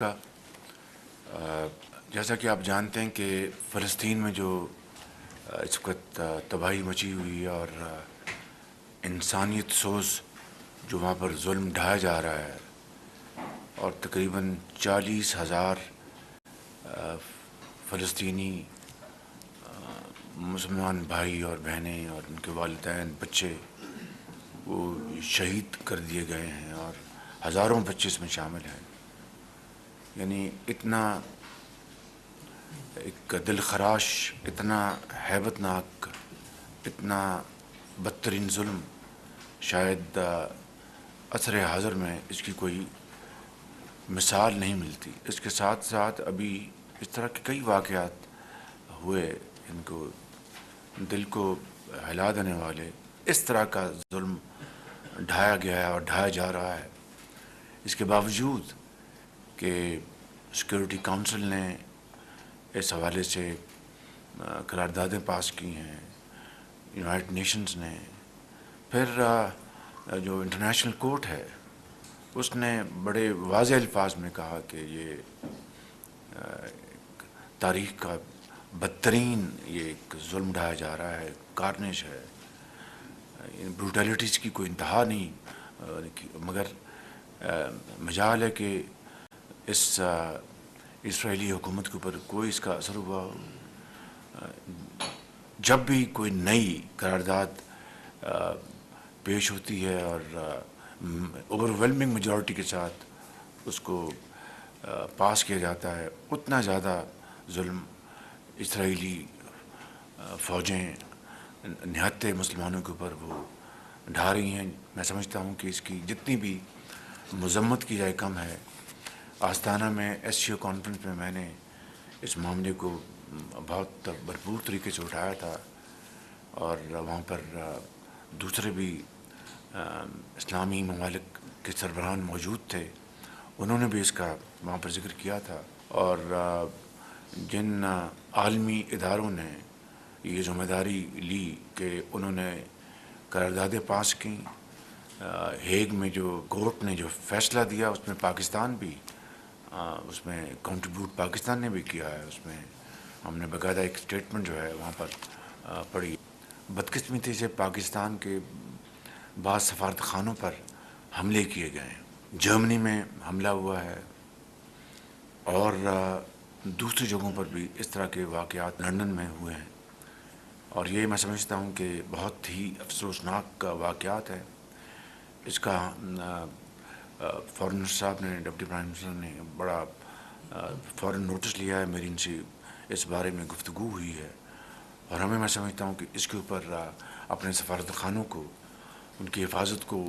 کا جیسا کہ آپ جانتے ہیں کہ فلسطین میں جو اس وقت تباہی مچی ہوئی ہے اور انسانیت سوز جو وہاں پر ظلم ڈھایا جا رہا ہے اور تقریباً 40,000 فلسطینی مسلمان بھائی اور بہنیں اور ان کے والدین بچے وہ شہید کر دیے گئے ہیں اور ہزاروں بچے اس میں شامل ہیں. یعنی اتنا ایک دل خراش، اتنا ہیبت ناک، اتنا بدترین ظلم شاید عصر حاضر میں اس کی کوئی مثال نہیں ملتی. اس کے ساتھ ساتھ ابھی اس طرح کے کئی واقعات ہوئے ان کو دل کو ہلا دینے والے. اس طرح کا ظلم ڈھایا گیا ہے اور ڈھایا جا رہا ہے. اس کے باوجود کہ سیکورٹی کونسل نے اس حوالے سے قراردادیں پاس کی ہیں، یونائٹڈ نیشنز نے، پھر جو انٹرنیشنل کورٹ ہے اس نے بڑے واضح الفاظ میں کہا کہ یہ تاریخ کا بدترین یہ ایک ظلم ڈھایا جا رہا ہے، کارنیج ہے، بروٹیلٹیز کی کوئی انتہا نہیں. مگر مجال ہے کہ اس اسرائیلی حکومت کے اوپر کوئی اس کا اثر ہوا ہو. جب بھی کوئی نئی قرارداد پیش ہوتی ہے اور اوور ویلمنگ میجورٹی کے ساتھ اس کو پاس کیا جاتا ہے، اتنا زیادہ ظلم اسرائیلی فوجیں نہتے مسلمانوں کے اوپر وہ ڈھا رہی ہیں. میں سمجھتا ہوں کہ اس کی جتنی بھی مذمت کی جائے کم ہے. آستانہ میں ایس سی او کانفرنس میں نے اس معاملے کو بہت بھرپور طریقے سے اٹھایا تھا اور وہاں پر دوسرے بھی اسلامی ممالک کے سربراہان موجود تھے. انہوں نے بھی اس کا وہاں پر ذکر کیا تھا. اور جن عالمی اداروں نے یہ ذمہ داری لی کہ انہوں نے قراردادیں پاس کیں، ہیگ میں جو کورٹ نے جو فیصلہ دیا اس میں پاکستان بھی اس میں کنٹریبیوٹ پاکستان نے بھی کیا ہے. اس میں ہم نے باقاعدہ ایک اسٹیٹمنٹ جو ہے وہاں پر پڑھی. بدقسمتی سے پاکستان کے بعض سفارت خانوں پر حملے کیے گئے ہیں. جرمنی میں حملہ ہوا ہے اور دوسری جگہوں پر بھی اس طرح کے واقعات لندن میں ہوئے ہیں. اور یہ میں سمجھتا ہوں کہ بہت ہی افسوسناک واقعات ہے. اس کا فورن منسٹر صاحب نے، ڈپٹی پرائم منسٹر نے بڑا فوراً نوٹس لیا ہے. میری ان سے اس بارے میں گفتگو ہوئی ہے اور ہمیں، میں سمجھتا ہوں کہ اس کے اوپر اپنے سفارت خانوں کو، ان کی حفاظت کو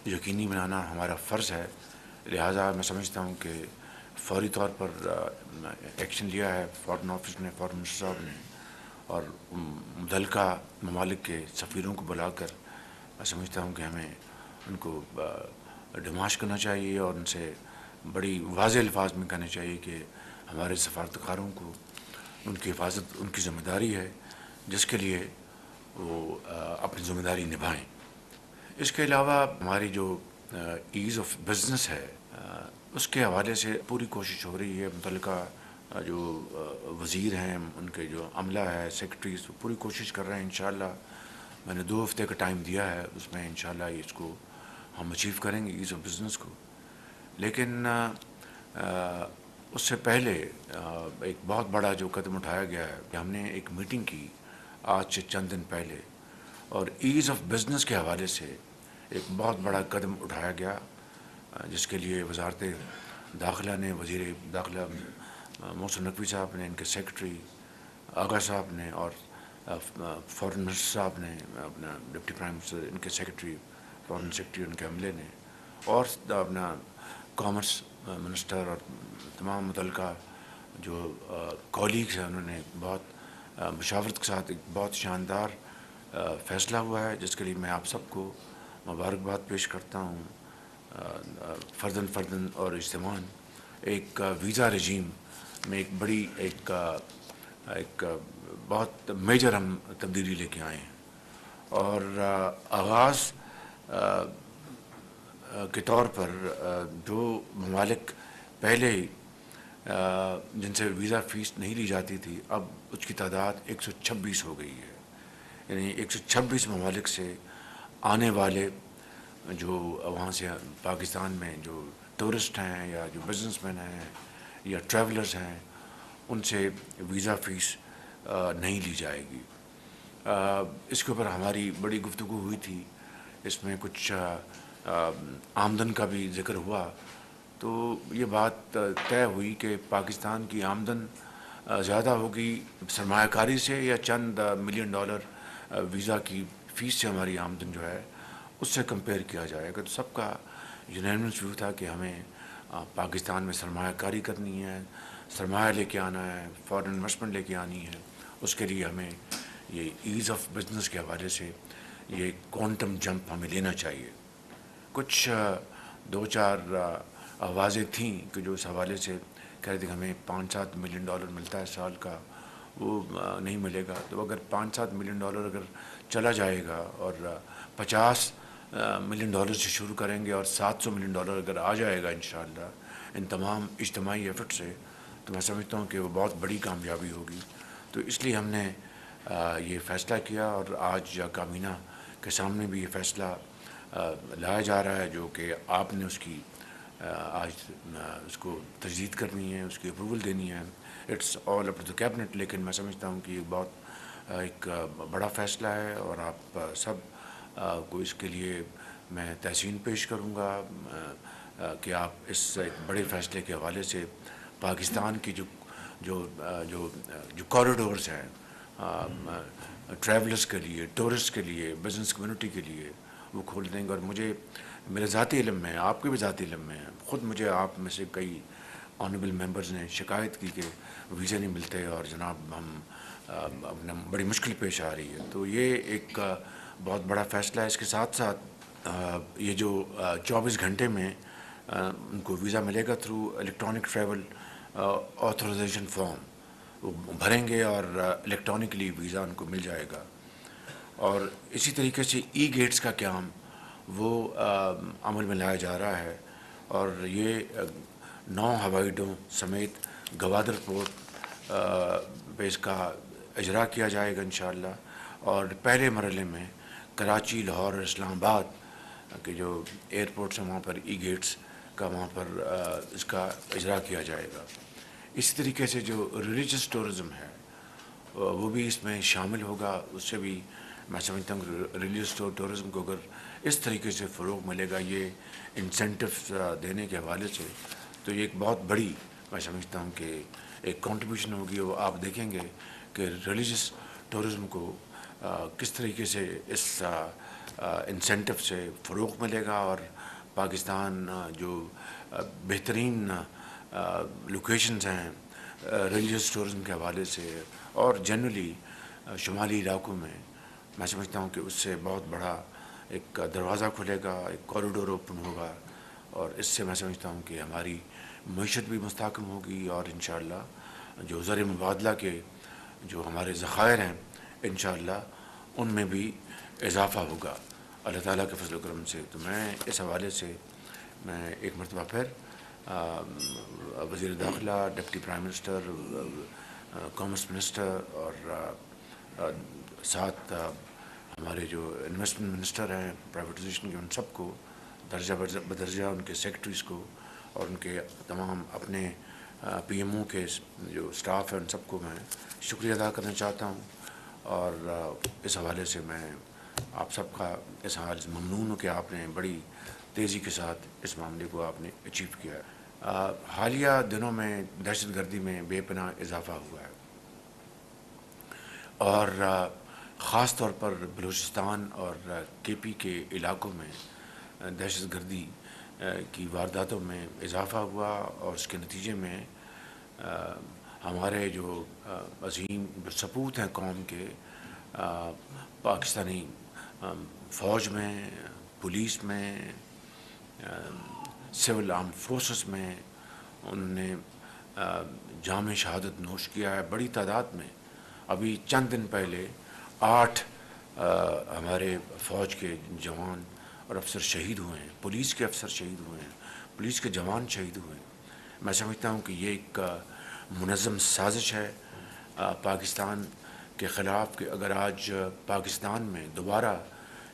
یقینی بنانا ہمارا فرض ہے. لہٰذا میں سمجھتا ہوں کہ فوری طور پر ایکشن لیا ہے فارن آفس نے، فورن منسٹر صاحب نے، اور متعلقہ ممالک کے سفیروں کو بلا کر میں سمجھتا ہوں کہ ہمیں ان کو ڈیمانڈ کرنا چاہیے اور ان سے بڑی واضح الفاظ میں کہنا چاہیے کہ ہمارے سفارتکاروں کو ان کی حفاظت ان کی ذمہ داری ہے، جس کے لیے وہ اپنی ذمہ داری نبھائیں. اس کے علاوہ ہماری جو ایز آف بزنس ہے اس کے حوالے سے پوری کوشش ہو رہی ہے. متعلقہ جو وزیر ہیں، ان کے جو عملہ ہے، سیکرٹریز، پوری کوشش کر رہے ہیں. انشاءاللہ میں نے 2 ہفتے کا ٹائم دیا ہے، اس میں انشاءاللہ اس کو ہم اچیو کریں گے، ایز آف بزنس کو. لیکن اس سے پہلے ایک بہت بڑا جو قدم اٹھایا گیا ہے کہ ہم نے ایک میٹنگ کی آج سے چند دن پہلے، اور ایز آف بزنس کے حوالے سے ایک بہت بڑا قدم اٹھایا گیا، جس کے لیے وزارت داخلہ نے، وزیر داخلہ محسن نقوی صاحب نے، ان کے سیکرٹری آغا صاحب نے، اور فورن منسٹر صاحب نے، اپنا ڈپٹی پرائم منسٹر، ان کے سیکرٹری، فورن سیکرٹری ان کے عملے نے، اور اپنا کامرس منسٹر اور تمام متعلقہ جو کولیگز ہیں، انہوں نے بہت مشاورت کے ساتھ ایک بہت شاندار فیصلہ ہوا ہے، جس کے لیے میں آپ سب کو مبارکباد پیش کرتا ہوں فرداً اور اجتماعاً. ایک ویزا رجیم میں ایک بڑی ایک بہت میجر ہم تبدیلی لے کے آئے ہیں. اور آغاز کے طور پر جو ممالک پہلے جن سے ویزا فیس نہیں لی جاتی تھی، اب اس کی تعداد 126 ہو گئی ہے. یعنی 126 ممالک سے آنے والے جو وہاں سے پاکستان میں جو ٹورسٹ ہیں یا جو بزنس مین ہیں یا ٹریولرز ہیں، ان سے ویزا فیس نہیں لی جائے گی. اس کے اوپر ہماری بڑی گفتگو ہوئی تھی. اس میں کچھ آمدن کا بھی ذکر ہوا، تو یہ بات طے ہوئی کہ پاکستان کی آمدن زیادہ ہوگی سرمایہ کاری سے یا چند $1 ملین ویزا کی فیس سے ہماری آمدن جو ہے اس سے کمپیئر کیا جائے گا. تو سب کا یونینمس ویو تھا کہ ہمیں پاکستان میں سرمایہ کاری کرنی ہے، سرمایہ لے کے آنا ہے، فارن انویسٹمنٹ لے کے آنی ہے. اس کے لیے ہمیں یہ ایز آف بزنس کے حوالے سے یہ کوانٹم جمپ ہمیں لینا چاہیے. کچھ دو چار آوازیں تھیں کہ جو اس حوالے سے کہہ رہے تھے کہ ہمیں $5-7 ملین ملتا ہے سال کا، وہ نہیں ملے گا. تو اگر $5-7 ملین اگر چلا جائے گا اور $50 ملین سے شروع کریں گے اور $700 ملین اگر آ جائے گا انشاءاللہ ان تمام اجتماعی ایفرٹ سے، تو میں سمجھتا ہوں کہ وہ بہت بڑی کامیابی ہوگی. تو اس لیے ہم نے یہ فیصلہ کیا، اور آج کابینہ کے سامنے بھی یہ فیصلہ لایا جا رہا ہے، جو کہ آپ نے اس کی آج اس کو تجدید کرنی ہے، اس کی اپروول دینی ہے. It's all up to the cabinet. لیکن میں سمجھتا ہوں کہ یہ بہت ایک بڑا فیصلہ ہے، اور آپ سب کو اس کے لیے میں تحسین پیش کروں گا کہ آپ اس ایک بڑے فیصلے کے حوالے سے پاکستان کی جو کوریڈورز ہیں ٹریولرز کے لیے، ٹورسٹ کے لیے، بزنس کمیونٹی کے لیے، وہ کھول دیں گے. اور مجھے میرے ذاتی علم میں، آپ کے بھی ذاتی علم میں، خود مجھے آپ میں سے کئی آنریبل ممبرز نے شکایت کی کہ ویزے نہیں ملتے اور جناب ہم اپنا بڑی مشکل پیش آ رہی ہے. تو یہ ایک بہت بڑا فیصلہ ہے. اس کے ساتھ ساتھ یہ جو 24 گھنٹے میں ان کو ویزا ملے گا through electronic travel authorization form, وہ بھریں گے اور الیکٹرانکلی ویزا ان کو مل جائے گا. اور اسی طریقے سے ای گیٹس کا قیام وہ عمل میں لایا جا رہا ہے، اور یہ 9 ہوائی اڈوں سمیت گوادر پورٹ پہ اس کا اجرا کیا جائے گا انشاءاللہ. اور پہلے مرحلے میں کراچی، لاہور اور اسلام آباد کے جو ایئرپورٹس ہیں وہاں پر ای گیٹس کا وہاں پر اس کا اجرا کیا جائے گا. اسی طریقے سے جو ریلیجس ٹورزم ہے وہ بھی اس میں شامل ہوگا. اس سے بھی میں سمجھتا ہوں کہ ریلیجس ٹورزم کو اگر اس طریقے سے فروغ ملے گا یہ انسینٹیو دینے کے حوالے سے، تو یہ ایک بہت بڑی میں سمجھتا ہوں کہ ایک کنٹریبیوشن ہوگی. وہ آپ دیکھیں گے کہ ریلیجس ٹورزم کو کس طریقے سے اس انسینٹیو سے فروغ ملے گا، اور پاکستان جو بہترین لوکیشنز ہیں ریلیجس ٹورزم کے حوالے سے اور جنرلی شمالی علاقوں میں سمجھتا ہوں کہ اس سے بہت بڑا ایک دروازہ کھلے گا، ایک کوریڈور اوپن ہوگا. اور اس سے میں سمجھتا ہوں کہ ہماری معیشت بھی مستحکم ہوگی، اور انشاءاللہ جو زر مبادلہ کے جو ہمارے ذخائر ہیں انشاءاللہ ان میں بھی اضافہ ہوگا اللہ تعالیٰ کے فضل و کرم سے. تو میں اس حوالے سے میں ایک مرتبہ پھر وزیر داخلہ، deputy prime minister, commerce minister اور ساتھ ہمارے جو انویسٹمنٹ منسٹر ہیں پرائیویٹائزیشن کے، ان سب کو درجہ بدرجہ ان کے سیکرٹریز کو اور ان کے تمام اپنے پی ایم او کے جو سٹاف ہے ان سب کو میں شکریہ ادا کرنا چاہتا ہوں. اور اس حوالے سے میں آپ سب کا اس حال سے ممنون ہوں کہ آپ نے بڑی تیزی کے ساتھ اس معاملے کو آپ نے اچیو کیا ہے. حالیہ دنوں میں دہشت گردی میں بے پناہ اضافہ ہوا ہے، اور خاص طور پر بلوچستان اور کے پی کے علاقوں میں دہشت گردی کی وارداتوں میں اضافہ ہوا، اور اس کے نتیجے میں ہمارے جو عظیم جو سپوت ہیں قوم کے پاکستانی فوج میں، پولیس میں، سول آرم فورسز میں، انہوں نے جام شہادت نوش کیا ہے بڑی تعداد میں. ابھی چند دن پہلے 8 ہمارے فوج کے جوان اور افسر شہید ہوئے ہیں، پولیس کے افسر شہید ہوئے ہیں، پولیس کے جوان شہید ہوئے ہیں. میں سمجھتا ہوں کہ یہ ایک منظم سازش ہے پاکستان کے خلاف کہ اگر آج پاکستان میں دوبارہ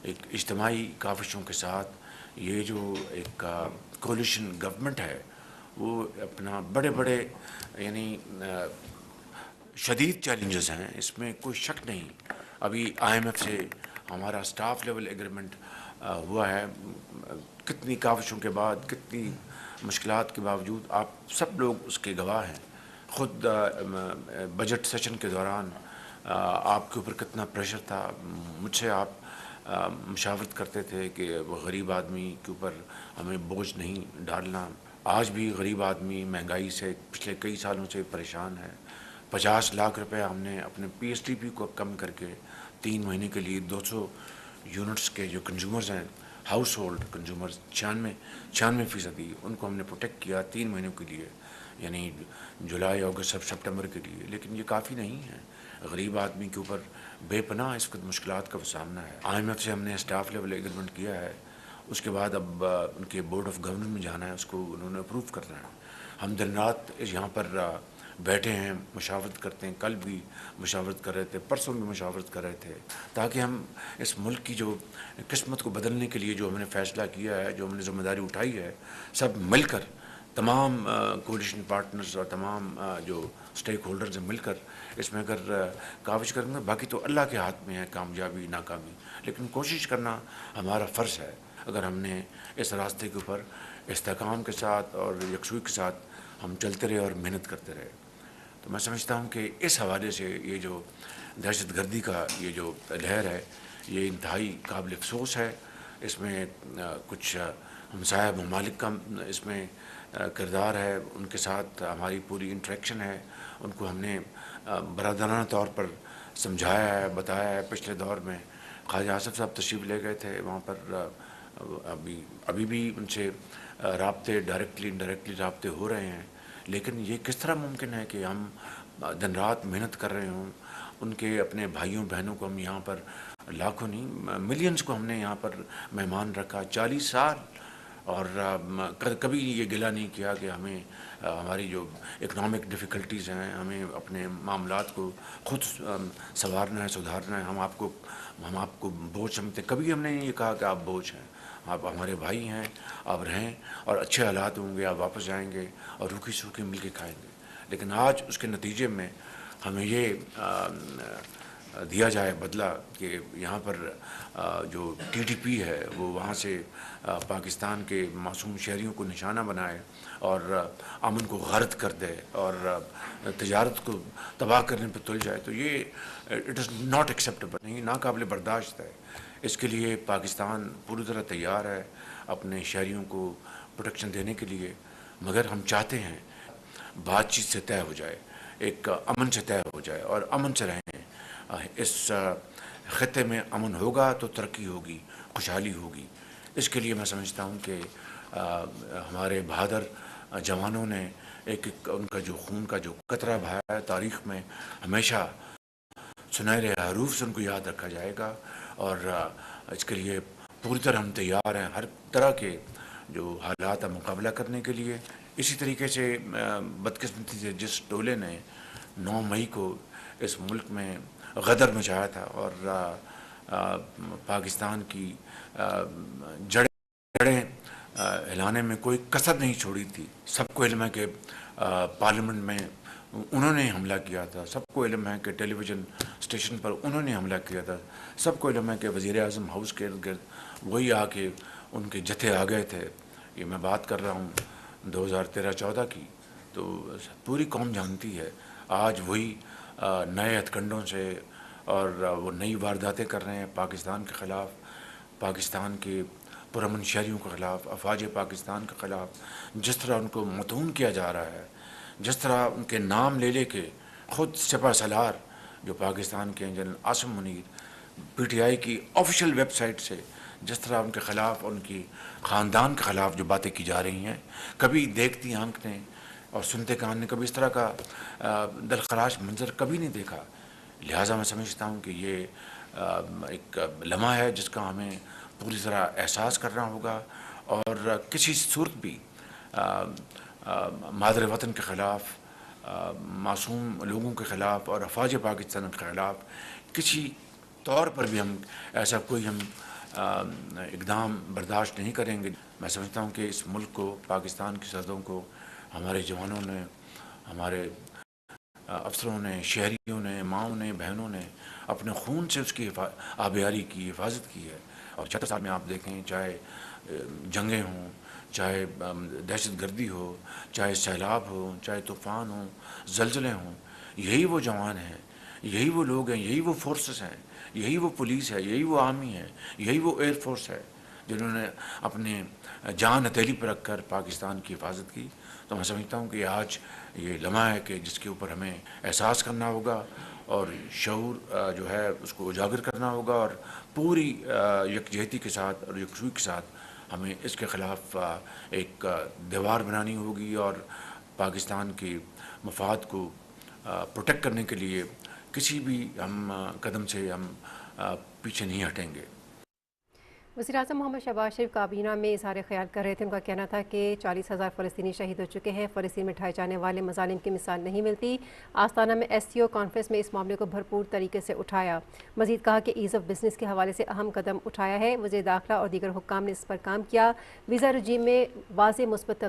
ایک اجتماعی کاوشوں کے ساتھ یہ جو ایک کولیشن گورنمنٹ ہے وہ اپنا بڑے بڑے یعنی شدید چیلنجز ہیں، اس میں کوئی شک نہیں. ابھی آئی ایم ایف سے ہمارا سٹاف لیول ایگریمنٹ ہوا ہے، کتنی کاوشوں کے بعد، کتنی مشکلات کے باوجود آپ سب لوگ اس کے گواہ ہیں. خود بجٹ سیشن کے دوران آپ کے اوپر کتنا پریشر تھا، مجھ سے آپ مشاورت کرتے تھے کہ وہ غریب آدمی کے اوپر ہمیں بوجھ نہیں ڈالنا. آج بھی غریب آدمی مہنگائی سے پچھلے کئی سالوں سے پریشان ہے. 50 لاکھ روپے ہم نے اپنے پی ایس ٹی پی کو کم کر کے 3 مہینے کے لیے 200 یونٹس کے جو کنزیومرز ہیں، ہاؤس ہولڈ کنزیومرز 96% ان کو ہم نے پروٹیکٹ کیا 3 مہینوں کے لیے، یعنی جولائی، اگست، سپٹمبر کے لیے. لیکن یہ کافی نہیں ہے. غریب آدمی کے اوپر بے پناہ اس وقت مشکلات کا سامنا ہے. آئی ایم ایف سے ہم نے اسٹاف لیول ایگریمنٹ کیا ہے، اس کے بعد اب ان کے بورڈ آف گورنر میں جانا ہے، اس کو انہوں نے اپروو کرنا ہے. ہم دن رات یہاں پر بیٹھے ہیں، مشاورت کرتے ہیں. کل بھی مشاورت کر رہے تھے، پرسوں بھی مشاورت کر رہے تھے، تاکہ ہم اس ملک کی جو قسمت کو بدلنے کے لیے جو ہم نے فیصلہ کیا ہے، جو ہم نے ذمہ داری اٹھائی ہے، سب مل کر تمام کولیشن پارٹنرز اور تمام جو اسٹیک ہولڈرز ہیں مل کر اس میں اگر کاوش کریں گے. باقی تو اللہ کے ہاتھ میں ہے کامیابی ناکامی، لیکن کوشش کرنا ہمارا فرض ہے. اگر ہم نے اس راستے کے اوپر استحکام کے ساتھ اور یکسوئی کے ساتھ ہم چلتے رہے اور محنت کرتے رہے، تو میں سمجھتا ہوں کہ اس حوالے سے یہ جو دہشت گردی کا یہ جو لہر ہے یہ انتہائی قابل افسوس ہے. اس میں کچھ ہمسایہ ممالک کا اس میں کردار ہے، ان کے ساتھ ہماری پوری انٹریکشن ہے. ان کو ہم نے برادرانہ طور پر سمجھایا ہے، بتایا ہے. پچھلے دور میں خواجہ آصف صاحب تشریف لے گئے تھے وہاں پر، ابھی بھی ان سے رابطے ڈائریکٹلی انڈائریکٹلی رابطے ہو رہے ہیں. لیکن یہ کس طرح ممکن ہے کہ ہم دن رات محنت کر رہے ہوں، ان کے اپنے بھائیوں بہنوں کو ہم یہاں پر لاکھوں نہیں ملینز کو ہم نے یہاں پر مہمان رکھا 40 سال، اور کبھی یہ گلہ نہیں کیا کہ ہمیں ہماری جو اکنامک ڈیفیکلٹیز ہیں، ہمیں اپنے معاملات کو خود سنوارنا ہے، سدھارنا ہے. ہم آپ کو بوجھ سمجھتے، کبھی ہم نے یہ کہا کہ آپ بوجھ ہیں. آپ ہمارے بھائی ہیں، آپ رہیں، اور اچھے حالات ہوں گے آپ واپس جائیں گے اور روکھی سوکھی مل کے کھائیں گے. لیکن آج اس کے نتیجے میں ہمیں یہ دیا جائے بدلہ کہ یہاں پر جو ٹی ٹی پی ہے وہ وہاں سے پاکستان کے معصوم شہریوں کو نشانہ بنائے اور امن کو غارت کر دے اور تجارت کو تباہ کرنے پہ تل جائے. تو یہ اٹ از ناٹ ایکسیپٹیبل، نہیں، ناقابل برداشت ہے. اس کے لیے پاکستان پوری طرح تیار ہے اپنے شہریوں کو پروٹیکشن دینے کے لیے، مگر ہم چاہتے ہیں بات چیت سے طے ہو جائے، ایک امن سے طے ہو جائے اور امن سے رہیں. اس خطے میں امن ہوگا تو ترقی ہوگی، خوشحالی ہوگی. اس کے لیے میں سمجھتا ہوں کہ ہمارے بہادر جوانوں نے ایک ان کا جو خون کا جو قطرہ بہایا ہے تاریخ میں ہمیشہ سنہرے حروف سے ان کو یاد رکھا جائے گا. اور اس کے لیے پوری طرح ہم تیار ہیں ہر طرح کے جو حالات کا مقابلہ کرنے کے لیے. اسی طریقے سے بدقسمتی سے جس ٹولے نے 9 مئی کو اس ملک میں غدر مچایا تھا اور پاکستان کی جڑیں ہلانے میں کوئی کسر نہیں چھوڑی تھی، سب کو علم ہے کہ پارلیمنٹ میں انہوں نے حملہ کیا تھا، سب کو علم ہے کہ ٹیلی ویژن اسٹیشن پر انہوں نے حملہ کیا تھا، سب کو علم ہے کہ وزیر اعظم ہاؤس کے ارد گرد وہی آ کے ان کے جتھے آ گئے تھے. یہ میں بات کر رہا ہوں 2013-14 کی. تو پوری قوم جانتی ہے. آج وہی نئے ہتھ کنڈوں سے اور وہ نئی وارداتیں کر رہے ہیں پاکستان کے خلاف، پاکستان کے پرامن شہریوں کے خلاف، افواج پاکستان کے خلاف. جس طرح ان کو متون کیا جا رہا ہے، جس طرح ان کے نام لے کے خود سپہ سالار جو پاکستان کے general Asim Munir P T I کی آفیشیل ویب سائٹ سے جس طرح ان کے خلاف، ان کی خاندان کے خلاف جو باتیں کی جا رہی ہیں، کبھی دیکھتی آنکھ نے اور سنتے کان نے کبھی اس طرح کا دلخراش منظر کبھی نہیں دیکھا. لہٰذا میں سمجھتا ہوں کہ یہ ایک لمحہ ہے جس کا ہمیں پوری طرح احساس کرنا ہوگا، اور کسی صورت بھی مادر وطن کے خلاف، معصوم لوگوں کے خلاف اور افواج پاکستان کے خلاف کسی طور پر بھی ہم ایسا کوئی ہم اقدام برداشت نہیں کریں گے۔ میں سمجھتا ہوں کہ اس ملک کو، پاکستان کی سرحدوں کو ہمارے جوانوں نے، ہمارے افسروں نے، شہریوں نے، ماؤں نے، بہنوں نے اپنے خون سے اس کی آبیاری کی، حفاظت کی ہے۔ اور 76 سال میں آپ دیکھیں، چاہے جنگیں ہوں، چاہے دہشت گردی ہو، چاہے سیلاب ہو، چاہے طوفان ہوں، زلزلے ہوں، یہی وہ جوان ہیں، یہی وہ لوگ ہیں، یہی وہ فورسز ہیں، یہی وہ پولیس ہے، یہی وہ آرمی ہے، یہی وہ ایئر فورس ہے جنہوں نے اپنے جان ہتھیلی پر رکھ کر پاکستان کی حفاظت کی۔ تو میں سمجھتا ہوں کہ آج یہ لمحہ ہے کہ جس کے اوپر ہمیں احساس کرنا ہوگا اور شعور جو ہے اس کو اجاگر کرنا ہوگا، اور پوری یکجہتی کے ساتھ اور یکسوئی کے ساتھ ہمیں اس کے خلاف ایک دیوار بنانی ہوگی، اور پاکستان کی مفاد کو پروٹیکٹ کرنے کے لیے کسی بھی ہم قدم سے ہم پیچھے نہیں ہٹیں گے۔ وزیر اعظم محمد شہباز شریف کابینہ میں اظہار خیال کر رہے تھے۔ ان کا کہنا تھا کہ 40,000 فلسطینی شہید ہو چکے ہیں، فلسطین میں ڈھائے جانے والے مظالم کی مثال نہیں ملتی۔ آستانہ میں SCO کانفرنس میں اس معاملے کو بھرپور طریقے سے اٹھایا۔ مزید کہا کہ ایز آف بزنس کے حوالے سے اہم قدم اٹھایا ہے۔ وزیر داخلہ اور دیگر حکام نے اس پر کام کیا۔ ویزا رجیم میں واضح مثبت